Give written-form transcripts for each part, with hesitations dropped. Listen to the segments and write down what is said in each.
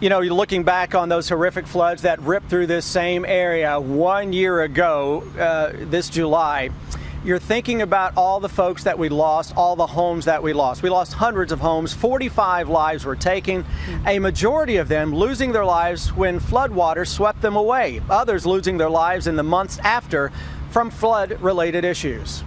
You know, you're looking back on those horrific floods that ripped through this same area 1 year ago, this July. You're thinking about all the folks that we lost, all the homes that we lost. We lost hundreds of homes, 45 lives were taken, a majority of them losing their lives when floodwaters swept them away, others losing their lives in the months after from flood-related issues.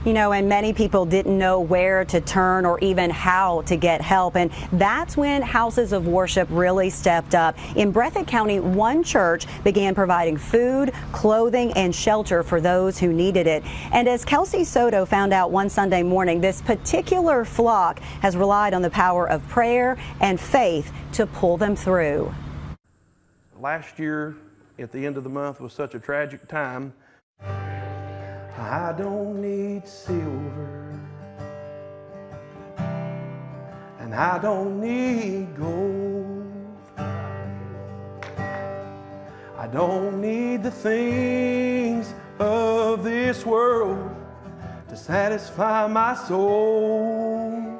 You know, and many people didn't know where to turn or even how to get help. And that's when houses of worship really stepped up. In Breathitt County, one church began providing food, clothing, and shelter for those who needed it. And as Kelsey Soto found out one Sunday morning, this particular flock has relied on the power of prayer and faith to pull them through. Last year, at the end of the month, was such a tragic time. I don't need silver, and I don't need gold. I don't need the things of this world to satisfy my soul.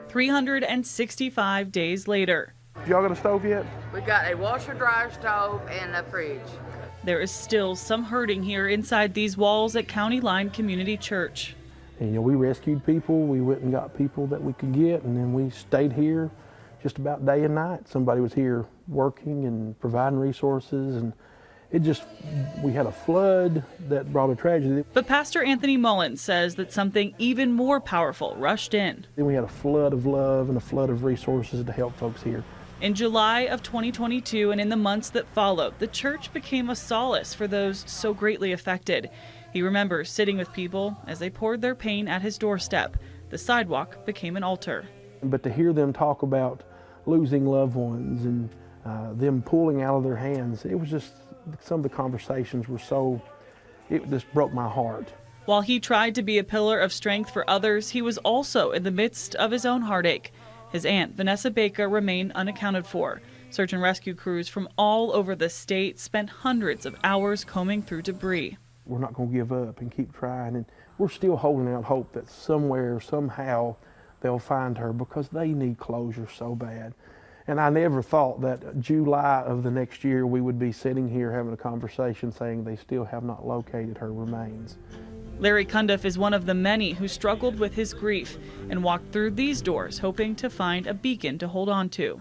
365 days later. Y'all got a stove yet? We got a washer dryer stove and a fridge. There is still some hurting here inside these walls at County Line Community Church. And, you know, we rescued people, we went and got people that we could get, and then we stayed here just about day and night. Somebody was here working and providing resources, and we had a flood that brought a tragedy. But Pastor Anthony Mullins says that something even more powerful rushed in. Then we had a flood of love and a flood of resources to help folks here. In July of 2022 and in the months that followed, the church became a solace for those so greatly affected. He remembers sitting with people as they poured their pain at his doorstep. The sidewalk became an altar. But to hear them talk about losing loved ones and them pulling out of their hands, it was just, some of the conversations were it just broke my heart. While he tried to be a pillar of strength for others, he was also in the midst of his own heartache. His aunt, Vanessa Baker, remained unaccounted for. Search and rescue crews from all over the state spent hundreds of hours combing through debris. We're not going to give up and keep trying, and we're still holding out hope that somewhere, somehow, they'll find her, because they need closure so bad. And I never thought that July of the next year we would be sitting here having a conversation saying they still have not located her remains. Larry Cundiff is one of the many who struggled with his grief and walked through these doors hoping to find a beacon to hold on to.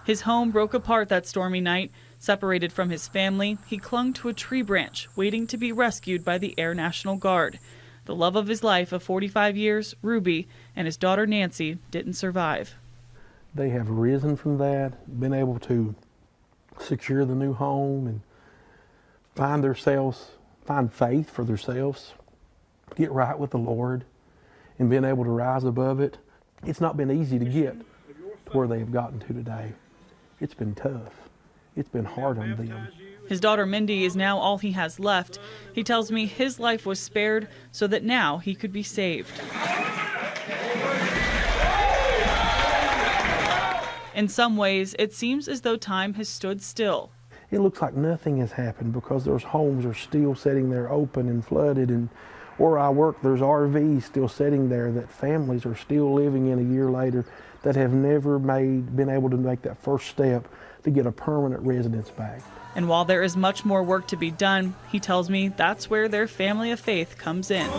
His home broke apart that stormy night. Separated from his family, he clung to a tree branch, waiting to be rescued by the Air National Guard. The love of his life of 45 years, Ruby, and his daughter Nancy didn't survive. They have risen from that, been able to secure the new home and find faith for themselves, get right with the Lord, and being able to rise above it. It's not been easy to get to where they've gotten to today. It's been tough. It's been hard on them. His daughter Mindy is now all he has left. He tells me his life was spared so that now he could be saved. In some ways, it seems as though time has stood still. It looks like nothing has happened because those homes are still sitting there open and flooded, and where I work, there's RVs still sitting there that families are still living in a year later that have never been able to make that first step to get a permanent residence back. And while there is much more work to be done, he tells me that's where their family of faith comes in.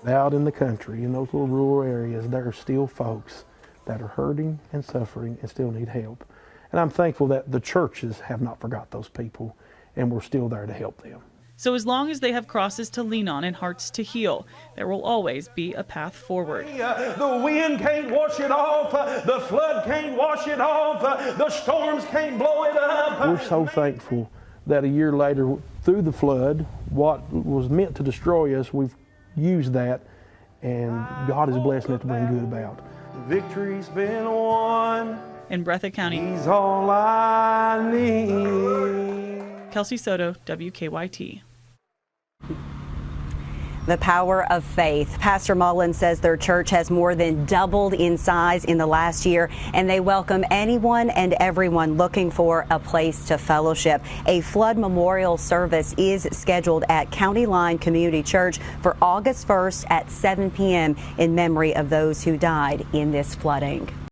Out in the country, in those little rural areas, there are still folks that are hurting and suffering and still need help. And I'm thankful that the churches have not forgot those people, and we're still there to help them. So as long as they have crosses to lean on and hearts to heal, there will always be a path forward. The wind can't wash it off, the flood can't wash it off, the storms can't blow it up. We're so thankful that a year later, through the flood, what was meant to destroy us, we've used that, and God is blessing it to bring good about. Victory's been won. In Breathitt County, He's all I need. Kelsey Soto, WKYT. The power of faith. Pastor Mullen says their church has more than doubled in size in the last year, and they welcome anyone and everyone looking for a place to fellowship. A flood memorial service is scheduled at County Line Community Church for August 1st at 7 p.m. in memory of those who died in this flooding.